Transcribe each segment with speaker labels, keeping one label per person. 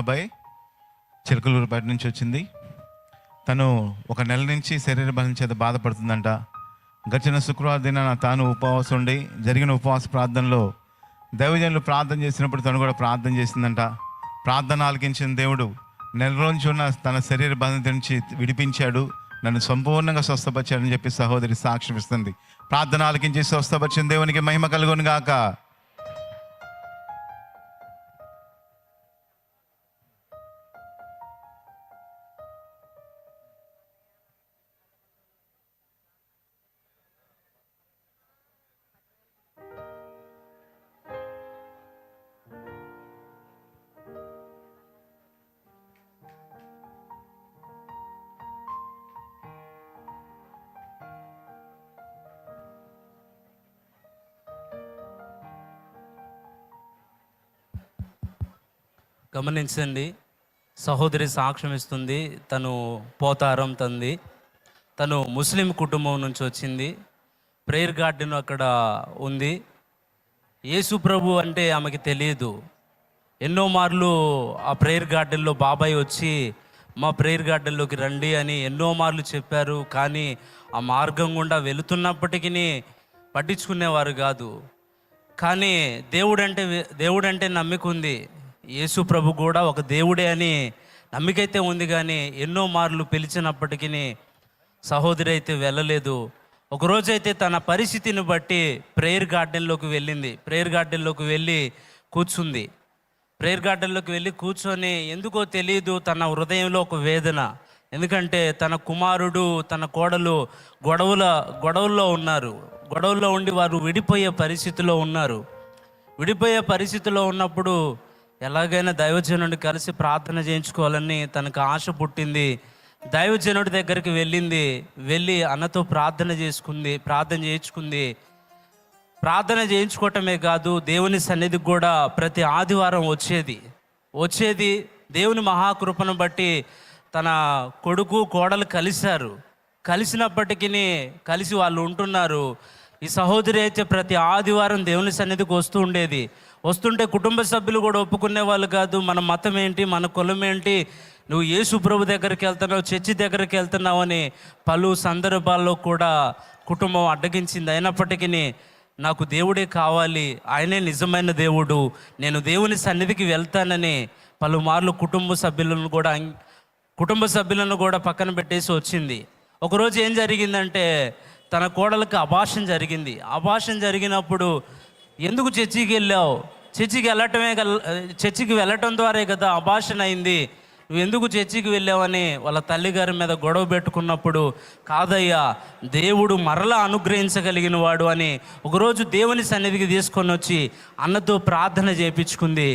Speaker 1: అబ్బాయి చిలకలూరుపేట నుంచి వచ్చింది. తను ఒక నెల నుంచి శరీర బలం చేత బాధపడుతుందంట. గడిచిన శుక్రవారం దిన తాను ఉపవాసం ఉండి జరిగిన ఉపవాస ప్రార్థనలో దైవజనులు ప్రార్థన చేసినప్పుడు తను కూడా ప్రార్థన చేసిందంట. ప్రార్థన ఆలకించిన దేవుడు నెల రోజు ఉన్న తన శరీర బంధం నుంచి విడిపించాడు, నన్ను సంపూర్ణంగా స్వస్థపరిచాడని చెప్పి సహోదరి సాక్ష్యం ఇస్తుంది. ప్రార్థన ఆలకించి స్వస్థపరిచిన దేవునికి మహిమ కలుగును గాక.
Speaker 2: గమనించండి, సహోదరి సాక్ష్యం ఇస్తుంది. తను పోతారం తంది. తను ముస్లిం కుటుంబం నుంచి వచ్చింది. ప్రేయర్ గార్డెన్ అక్కడ ఉంది. యేసు ప్రభు అంటే ఆమెకి తెలియదు. ఎన్నో మార్లు ఆ ప్రేయర్ గార్డెన్లో బాబాయ్ వచ్చి మా ప్రేయర్ గార్డెన్లోకి రండి అని ఎన్నో మార్లు చెప్పారు. కానీ ఆ మార్గం గుండా వెళుతున్నప్పటికీ పట్టించుకునేవారు కాదు. కానీ దేవుడంటే నమ్మిక ఉంది. యేసు ప్రభు కూడా ఒక దేవుడే అని నమ్మికైతే ఉంది. కానీ ఎన్నో మార్లు పిలిచినప్పటికీ సహోదరి అయితే వెళ్ళలేదు. ఒకరోజైతే తన పరిస్థితిని బట్టి ప్రేయర్ గార్డెన్లోకి వెళ్ళింది. ప్రేయర్ గార్డెన్లోకి వెళ్ళి కూర్చుంది. ప్రేయర్ గార్డెన్లోకి వెళ్ళి కూర్చొని ఎందుకో తెలియదు, తన హృదయంలో ఒక వేదన. ఎందుకంటే తన కుమారుడు తన కోడలు గొడవల్లో ఉన్నారు. గొడవల్లో ఉండి వారు విడిపోయే పరిస్థితిలో ఉన్నారు. విడిపోయే పరిస్థితిలో ఉన్నప్పుడు ఎలాగైనా దైవజనుడిని కలిసి ప్రార్థన చేయించుకోవాలని తనకు ఆశ పుట్టింది. దైవజనుడి దగ్గరికి వెళ్ళి అన్నతో ప్రార్థన చేయించుకుంది. ప్రార్థన చేయించుకోవటమే కాదు, దేవుని సన్నిధికి కూడా ప్రతి ఆదివారం వచ్చేది. దేవుని మహాకృపను బట్టి తన కొడుకు కోడలు కలిసినప్పటికీ కలిసి వాళ్ళు ఉంటున్నారు. ఈ సహోదరి అయితే ప్రతి ఆదివారం దేవుని సన్నిధికి వస్తుంటే కుటుంబ సభ్యులు కూడా ఒప్పుకునే వాళ్ళు కాదు. మన మతం ఏంటి, మన కులం ఏంటి, నువ్వు యేసు ప్రభు దగ్గరికి వెళ్తున్నావు, చర్చి దగ్గరికి వెళ్తున్నావు అని పలు సందర్భాల్లో కూడా కుటుంబం అడ్డగించింది. అయినప్పటికీ నాకు దేవుడే కావాలి, ఆయనే నిజమైన దేవుడు, నేను దేవుని సన్నిధికి వెళ్తానని పలుమార్లు కుటుంబ సభ్యులను కూడా పక్కన పెట్టేసి వచ్చింది. ఒకరోజు ఏం జరిగిందంటే తన కోడలకు అబార్షన్ జరిగింది. అబార్షన్ జరిగినప్పుడు ఎందుకు చర్చికి వెళ్ళావు, చర్చికి వెళ్ళటం ద్వారే కదా అబార్షన్ అయింది, నువ్వు ఎందుకు చర్చికి వెళ్ళావని వాళ్ళ తల్లిగారి మీద గొడవ పెట్టుకున్నప్పుడు, కాదయ్యా దేవుడు మరలా అనుగ్రహించగలిగిన వాడు అని ఒకరోజు దేవుని సన్నిధికి తీసుకొని వచ్చి అన్నతో ప్రార్థన చేయించుకుంది.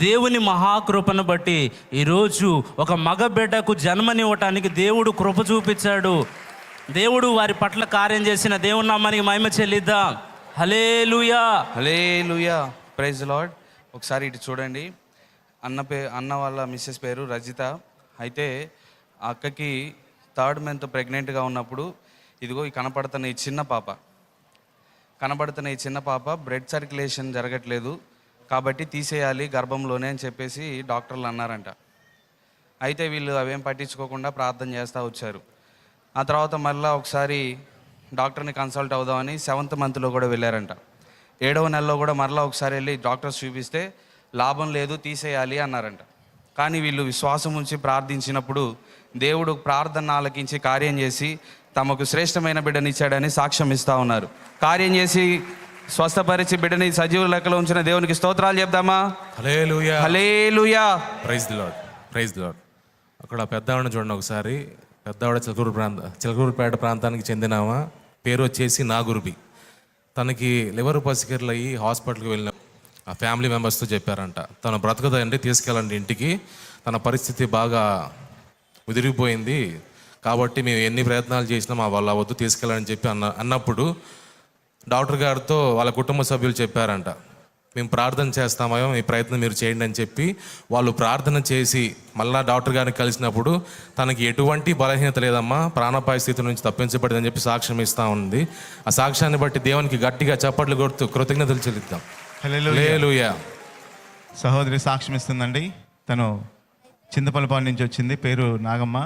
Speaker 2: దేవుని మహాకృపను బట్టి ఈరోజు ఒక మగ బిడ్డకు జన్మనివ్వటానికి దేవుడు కృప చూపించాడు. దేవుడు వారి పట్ల కార్యం చేసిన దేవుని నామానికి మహిమ చెల్లిద్దాం. హల్లెలూయా,
Speaker 3: హల్లెలూయా, ప్రైజ్ ది లార్డ్. ఒకసారి ఇటు చూడండి. అన్న వాళ్ళ మిస్సెస్ పేరు రజిత. అయితే ఆ అక్కకి 3rd మంత్ ప్రెగ్నెంట్గా ఉన్నప్పుడు ఇదిగో కనపడుతున్న ఈ చిన్న పాప బ్లడ్ సర్క్యులేషన్ జరగట్లేదు కాబట్టి తీసేయాలి గర్భంలోనే అని చెప్పేసి డాక్టర్లు అన్నారంట. అయితే వీళ్ళు అవేం పట్టించుకోకుండా ప్రార్థన చేస్తూ వచ్చారు. ఆ తర్వాత మళ్ళీ ఒకసారి డాక్టర్ని కన్సల్ట్ అవుదామని 7th మంత్లో కూడా వెళ్ళారంట. 7వ నెలలో కూడా మరలా ఒకసారి వెళ్ళి డాక్టర్స్ చూపిస్తే లాభం లేదు, తీసేయాలి అన్నారంట. కానీ వీళ్ళు విశ్వాసం ఉంచి ప్రార్థించినప్పుడు దేవుడు ప్రార్థన ఆలకించి కార్యం చేసి తమకు శ్రేష్టమైన బిడ్డనిచ్చాడని సాక్ష్యం ఇస్తూ ఉన్నారు. కార్యం చేసి స్వస్థపరిచి బిడ్డని సజీవ లెక్కలో ఉంచిన దేవునికి స్తోత్రాలు చెప్దామా?
Speaker 4: Hallelujah,
Speaker 3: hallelujah,
Speaker 4: praise the lord, praise the lord. అక్కడ పెద్దవాడిని చూడండి ఒకసారి. పెద్దవాడ చిలకూరుపేట ప్రాంతానికి చెందినామా, పేరు వచ్చేసి నాగురుబి. తనకి లివర్ పసికర్లు అయ్యి హాస్పిటల్కి వెళ్ళిన ఆ ఫ్యామిలీ మెంబర్స్తో చెప్పారంట, తను బ్రతకదండి, తీసుకెళ్ళండి ఇంటికి, తన పరిస్థితి బాగా ఉదిరిపోయింది కాబట్టి మేము ఎన్ని ప్రయత్నాలు చేసినా మా వాళ్ళ వద్దు, తీసుకెళ్ళని చెప్పి అన్నప్పుడు డాక్టర్ గారితో వాళ్ళ కుటుంబ సభ్యులు చెప్పారంట, మేము ప్రార్థన చేస్తామో ఈ ప్రయత్నం మీరు చేయండి అని చెప్పి వాళ్ళు ప్రార్థన చేసి మళ్ళా డాక్టర్ గారిని కలిసినప్పుడు తనకి ఎటువంటి బలహీనత లేదమ్మా, ప్రాణాపాయ స్థితి నుంచి తప్పించబడిందని చెప్పి సాక్ష్యం ఇస్తూ ఉంది. ఆ సాక్ష్యాన్ని బట్టి దేవునికి గట్టిగా చప్పట్లు కొడుతూ కృతజ్ఞతలు చెల్లిద్దాం.
Speaker 1: హల్లెలూయా. సహోదరి సాక్ష్యం ఇస్తుందండి. తను చింతపల్లిపాడు నుంచి వచ్చింది, పేరు నాగమ్మ.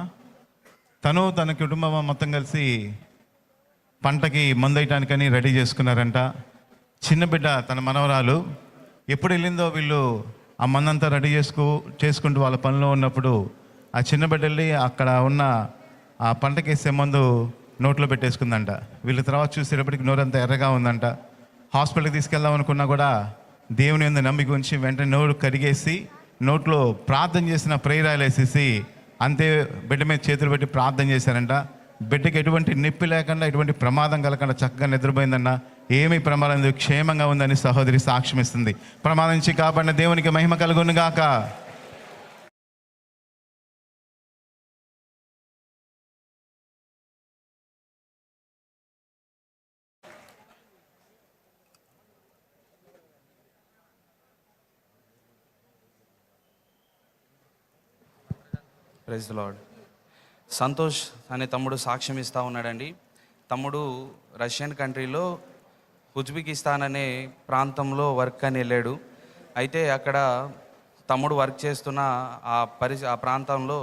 Speaker 1: తను తన కుటుంబం మొత్తం కలిసి పంటకి మందు వేయటానికని రెడీ చేసుకున్నారంట. చిన్న బిడ్డ తన మనవరాలు ఎప్పుడు వెళ్ళిందో వీళ్ళు ఆ మందంతా రెడీ చేసుకుంటూ వాళ్ళ పనిలో ఉన్నప్పుడు ఆ చిన్న బిడ్డ వెళ్ళి అక్కడ ఉన్న ఆ పంటకి వేసే మందు నోట్లో పెట్టేసుకుందంట. వీళ్ళ తర్వాత చూసేటప్పటికి నోరంతా ఎర్రగా ఉందంట. హాస్పిటల్కి తీసుకెళ్దాం అనుకున్నా కూడా దేవుని యందు నమ్మిక ఉంచి వెంటనే నోరు కడిగేసి నోట్లో ప్రార్థన చేసిన ప్రేయర్ ఆయిల్ వేసేసి అంతే బిడ్డ మీద చేతులు పెట్టి ప్రార్థన చేశారంట. బిడ్డకి ఎటువంటి నొప్పి లేకుండా ఎటువంటి ప్రమాదం కలగకుండా చక్కగా నిద్రపోయిందన్న. ఏమీ ప్రమాదం లేదు, క్షేమంగా ఉందని సహోదరి సాక్ష్యం ఇస్తుంది. ప్రమాదం నుంచి కాపాడిన దేవునికి మహిమ కలుగును గాక.
Speaker 3: Praise the lord. సంతోష్ అనే తమ్ముడు సాక్ష్యం ఇస్తూ ఉన్నాడండి. తమ్ముడు రష్యన్ కంట్రీలో ఉజ్బెకిస్తాన్ అనే ప్రాంతంలో వర్క్ అని వెళ్ళాడు. అయితే అక్కడ తమ్ముడు వర్క్ చేస్తున్న ఆ ప్రాంతంలో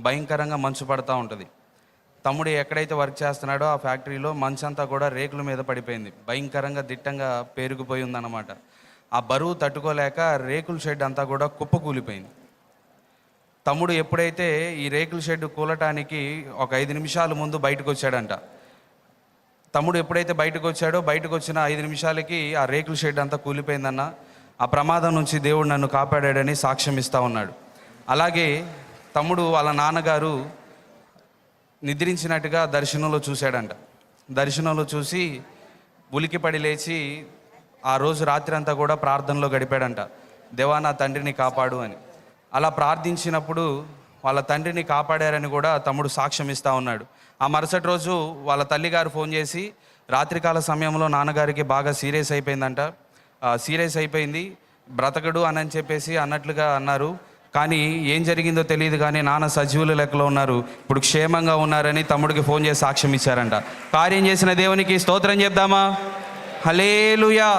Speaker 3: భయంకరంగా మంచు పడుతూ ఉంటుంది. తమ్ముడు ఎక్కడైతే వర్క్ చేస్తున్నాడో ఆ ఫ్యాక్టరీలో మంచు అంతా కూడా రేకుల మీద పడిపోయింది. భయంకరంగా దిట్టంగా పేరుకుపోయి ఉందన్నమాట. ఆ బరువు తట్టుకోలేక రేకుల షెడ్ అంతా కూడా కుప్పకూలిపోయింది. తమ్ముడు ఎప్పుడైతే ఈ రేకుల షెడ్ కూలటానికి ఒక 5 నిమిషాల ముందు బయటకు వచ్చాడంట. తమ్ముడు ఎప్పుడైతే బయటకు వచ్చిన 5 నిమిషాలకి ఆ రేకుల షెడ్ అంతా కూలిపోయిందన్న. ఆ ప్రమాదం నుంచి దేవుడు నన్ను కాపాడాడని సాక్ష్యం ఇస్తూ ఉన్నాడు. అలాగే తమ్ముడు వాళ్ళ నాన్నగారు నిద్రించినట్టుగా దర్శనంలో చూశాడంట. దర్శనంలో చూసి ఉలికిపడి లేచి ఆ రోజు రాత్రి అంతా కూడా ప్రార్థనలో గడిపాడంట. దేవా నా తండ్రిని కాపాడు అని. అలా ప్రార్థించినప్పుడు వాళ్ళ తండ్రిని కాపాడారని కూడా తమ్ముడు సాక్ష్యం ఇస్తూ ఉన్నాడు. ఆ మరుసటి రోజు వాళ్ళ తల్లిగారు ఫోన్ చేసి రాత్రికాల సమయంలో నాన్నగారికి బాగా సీరియస్ అయిపోయిందంట. సీరియస్ అయిపోయింది, బ్రతకడు అని చెప్పేసి అన్నట్లుగా అన్నారు. కానీ ఏం జరిగిందో తెలియదు, కానీ నాన్న సజీవుల లెక్కలో ఉన్నారు, ఇప్పుడు క్షేమంగా ఉన్నారని తమ్ముడికి ఫోన్ చేసి సాక్ష్యం ఇచ్చారంట. కార్యం చేసిన దేవునికి స్తోత్రం చెప్దామా? హల్లెలూయా.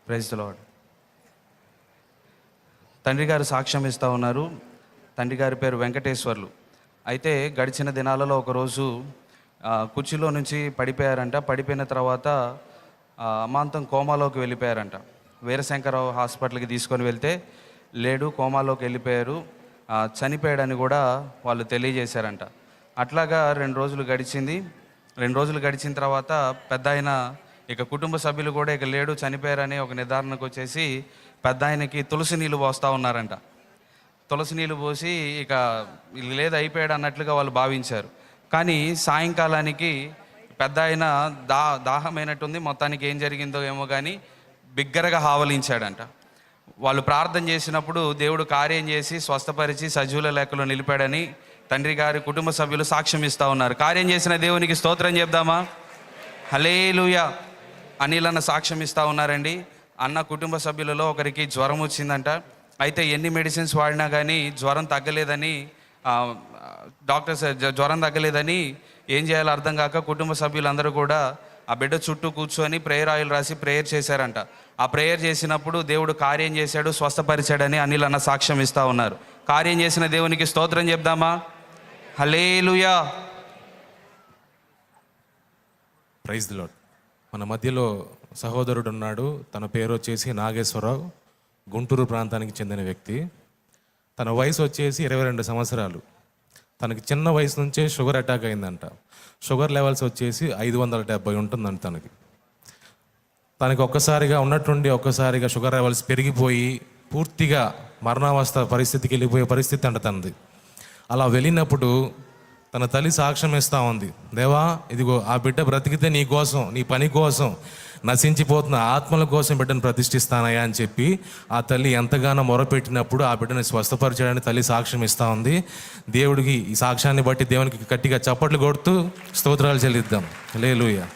Speaker 3: Praise the lord. తండ్రి గారు సాక్ష్యం ఇస్తూ ఉన్నారు. తండ్రి గారి పేరు వెంకటేశ్వర్లు. అయితే గడిచిన దినాలలో ఒకరోజు కుర్చీలో నుంచి పడిపోయారంట. పడిపోయిన తర్వాత అమాంతం కోమాలోకి వెళ్ళిపోయారంట. వీరశంకరరావు హాస్పిటల్కి తీసుకొని వెళ్తే లేడు, కోమాలోకి వెళ్ళిపోయారు, చనిపోయాడని కూడా వాళ్ళు తెలియజేశారంట. అట్లాగా 2 రోజులు గడిచింది. 2 రోజులు గడిచిన తర్వాత పెద్ద ఆయన ఇక కుటుంబ సభ్యులు కూడా ఇక లేడు, చనిపోయారని ఒక నిర్ధారణకు వచ్చేసి పెద్ద ఆయనకి తులసి నీళ్ళు పోస్తూ ఉన్నారంట. తులసి నీళ్ళు పోసి ఇక లేదు అయిపోయాడు అన్నట్లుగా వాళ్ళు భావించారు. కానీ సాయంకాలానికి పెద్ద ఆయన దాహమైనట్టుంది, మొత్తానికి ఏం జరిగిందో ఏమో కానీ బిగ్గరగా ఆవలించాడంట. వాళ్ళు ప్రార్థన చేసినప్పుడు దేవుడు కార్యం చేసి స్వస్థపరిచి సజీవుల లెక్కలో నిలిపాడని తండ్రి గారి కుటుంబ సభ్యులు సాక్ష్యం ఇస్తూ ఉన్నారు. కార్యం చేసిన దేవునికి స్తోత్రం చెప్దామా? హల్లెలూయా. అనిల్ అన్న సాక్ష్యం ఇస్తూ ఉన్నారండి. అన్న కుటుంబ సభ్యులలో ఒకరికి జ్వరం వచ్చిందంట. అయితే ఎన్ని మెడిసిన్స్ వాడినా కానీ జ్వరం తగ్గలేదని డాక్టర్స్ జ్వరం తగ్గలేదని ఏం చేయాలో అర్థం కాక కుటుంబ సభ్యులందరూ కూడా ఆ బిడ్డ చుట్టూ కూర్చొని ప్రేయర్ ఆయిల్ రాసి ప్రేయర్ చేశారంట. ఆ ప్రేయర్ చేసినప్పుడు దేవుడు కార్యం చేశాడు, స్వస్థపరిచాడని అనిల్ అన్న సాక్ష్యం ఇస్తూ ఉన్నారు. కార్యం చేసిన దేవునికి స్తోత్రం చెప్దామా? హల్లెలూయా.
Speaker 4: Praise the lord. మన మధ్యలో సహోదరుడు ఉన్నాడు. తన పేరు వచ్చేసి నాగేశ్వరరావు. గుంటూరు ప్రాంతానికి చెందిన వ్యక్తి. తన వయసు వచ్చేసి 22 సంవత్సరాలు. తనకి చిన్న వయసు నుంచే షుగర్ అటాక్ అయిందంట. షుగర్ లెవెల్స్ వచ్చేసి 570 ఉంటుందంట తనకి. తనకి ఒక్కసారిగా షుగర్ లెవెల్స్ పెరిగిపోయి పూర్తిగా మరణావస్థ పరిస్థితికి వెళ్ళిపోయే పరిస్థితి అంట తనది. అలా వెళ్ళినప్పుడు తన తల్లి సాక్ష్యం ఇస్తూ ఉంది, దేవా ఇదిగో ఆ బిడ్డ బ్రతికితే నీ కోసం, నీ పని కోసం, నశించిపోతున్న ఆత్మల కోసం బిడ్డను ప్రతిష్ఠిస్తానయ్యా అని చెప్పి ఆ తల్లి ఎంతగానో మొరపెట్టినప్పుడు ఆ బిడ్డని స్వస్థపరచడానికి తల్లి సాక్ష్యం ఇస్తూ ఉంది. దేవుడికి ఈ సాక్ష్యాన్ని బట్టి దేవునికి గట్టిగా చప్పట్లు కొడుతూ స్తోత్రాలు చెల్లిద్దాం. Hallelujah.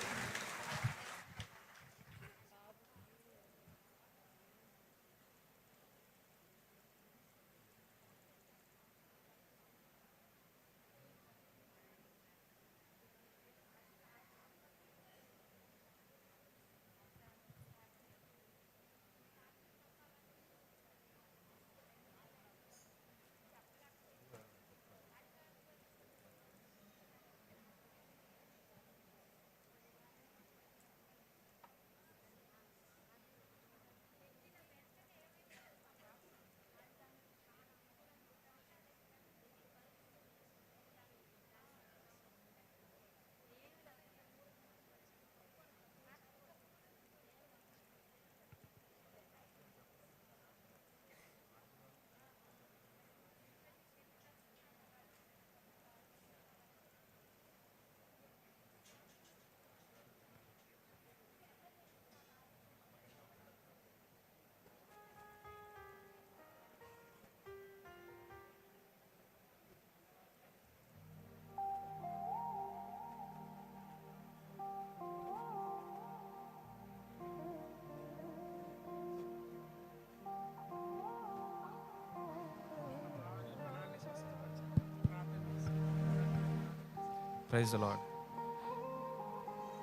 Speaker 3: Praise the lord.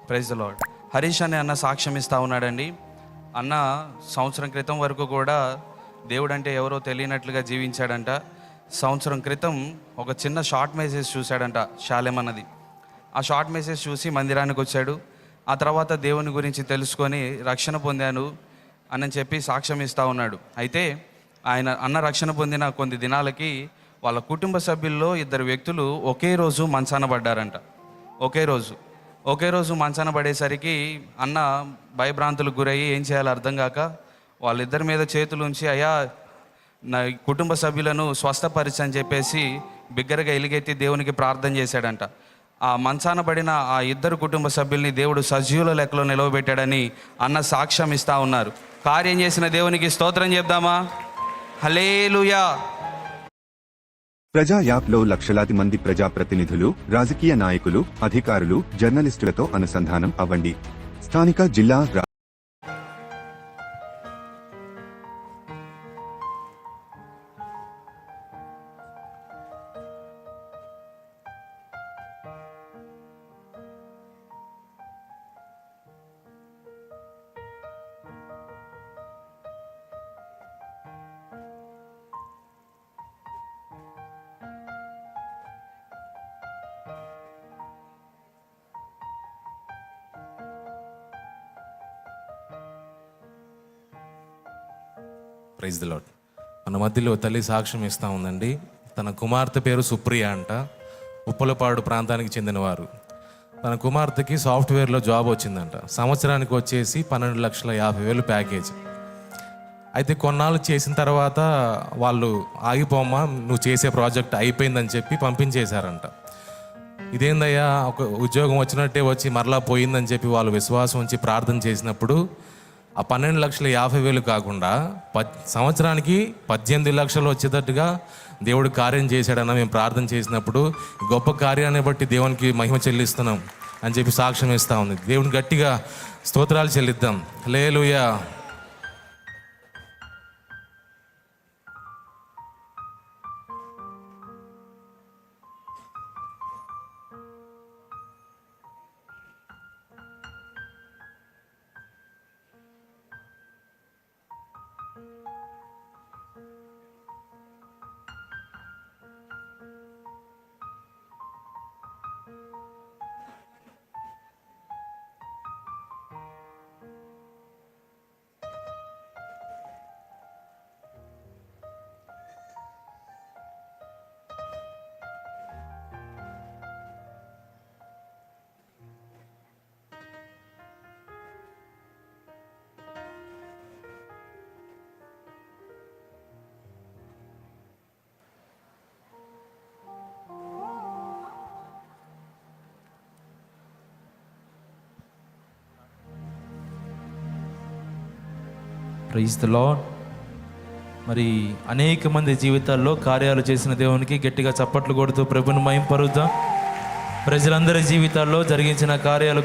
Speaker 3: Praise the lord. Harish అనే అన్న సాక్ష్యం ఇస్తూ ఉన్నాడండి. అన్న సంవత్సరం క్రితం వరకు కూడా దేవుడు అంటే ఎవరో తెలియనట్లుగా జీవించాడంట. సంవత్సరం క్రితం ఒక చిన్న షార్ట్ మెసేజ్ చూశాడంట, శాలెం అన్నది. ఆ షార్ట్ మెసేజ్ చూసి మందిరానికి వచ్చాడు. ఆ తర్వాత దేవుని గురించి తెలుసుకొని రక్షణ పొందాను అని చెప్పి సాక్ష్యం ఇస్తూ ఉన్నాడు. అయితే అన్న రక్షణ పొందిన కొన్ని దినాలకి వాళ్ళ కుటుంబ సభ్యుల్లో 2 వ్యక్తులు ఒకే రోజు మంచాన పడ్డారంట. ఒకే రోజు మంచాన పడేసరికి అన్న భయభ్రాంతులకు గురయ్యి ఏం చేయాలో అర్థం కాక వాళ్ళిద్దరి మీద చేతులు ఉంచి, అయ్యా నా కుటుంబ సభ్యులను స్వస్థపరిచని చెప్పేసి బిగ్గరగా ఎలుగెత్తి దేవునికి ప్రార్థన చేశాడంట. ఆ మంచాన పడిన ఆ 2 కుటుంబ సభ్యుల్ని దేవుడు సజీవుల లెక్కలో నిలవబెట్టాడని అన్న సాక్ష్యం ఇస్తూ ఉన్నారు. కార్యం చేసిన దేవునికి స్తోత్రం చెప్దామా? హల్లెలూయా.
Speaker 5: ప్రజా యాప్లో లక్షలాది మంది ప్రజాప్రతినిధులు, రాజకీయ నాయకులు, అధికారులు, జర్నలిస్టులతో అనుసంధానం అవ్వండి. స్థానిక జిల్లా
Speaker 4: ప్రైజ్ ది లార్డ్. మన మధ్యలో తల్లి సాక్ష్యం ఇస్తూ ఉందండి. తన కుమార్తె పేరు సుప్రియ అంట. ఉప్పలపాడు ప్రాంతానికి చెందినవారు. తన కుమార్తెకి సాఫ్ట్వేర్లో జాబ్ వచ్చిందంట. సంవత్సరానికి వచ్చేసి 12,50,000 ప్యాకేజ్. అయితే కొన్నాళ్ళు చేసిన తర్వాత వాళ్ళు ఆగిపోమ్మా, నువ్వు చేసే ప్రాజెక్ట్ అయిపోయిందని చెప్పి పంపించేశారంట. ఇదేందయ్యా, ఒక ఉద్యోగం వచ్చినట్టే వచ్చి మరలా పోయిందని చెప్పి వాళ్ళు విశ్వాసం ఉంచి ప్రార్థన చేసినప్పుడు ఆ 12,50,000 కాకుండా సంవత్సరానికి 18 లక్షలు వచ్చేటట్టుగా దేవుడు కార్యం చేశాడన్న మేము ప్రార్థన చేసినప్పుడు గొప్ప కార్యాన్ని బట్టి దేవునికి మహిమ చెల్లిస్తున్నాం అని చెప్పి సాక్ష్యం ఇస్తూ ఉంది. దేవుని గట్టిగా స్తోత్రాలు చెల్లిద్దాం. హల్లెలూయా.
Speaker 6: Praise the lord. మరి అనేక మంది జీవితాల్లో కార్యాలు చేసిన దేవునికి గట్టిగా చప్పట్లు కొడుతూ ప్రభుని మహింపరుద్దాం. ప్రజలందరి జీవితాల్లో జరిగించిన కార్యాలు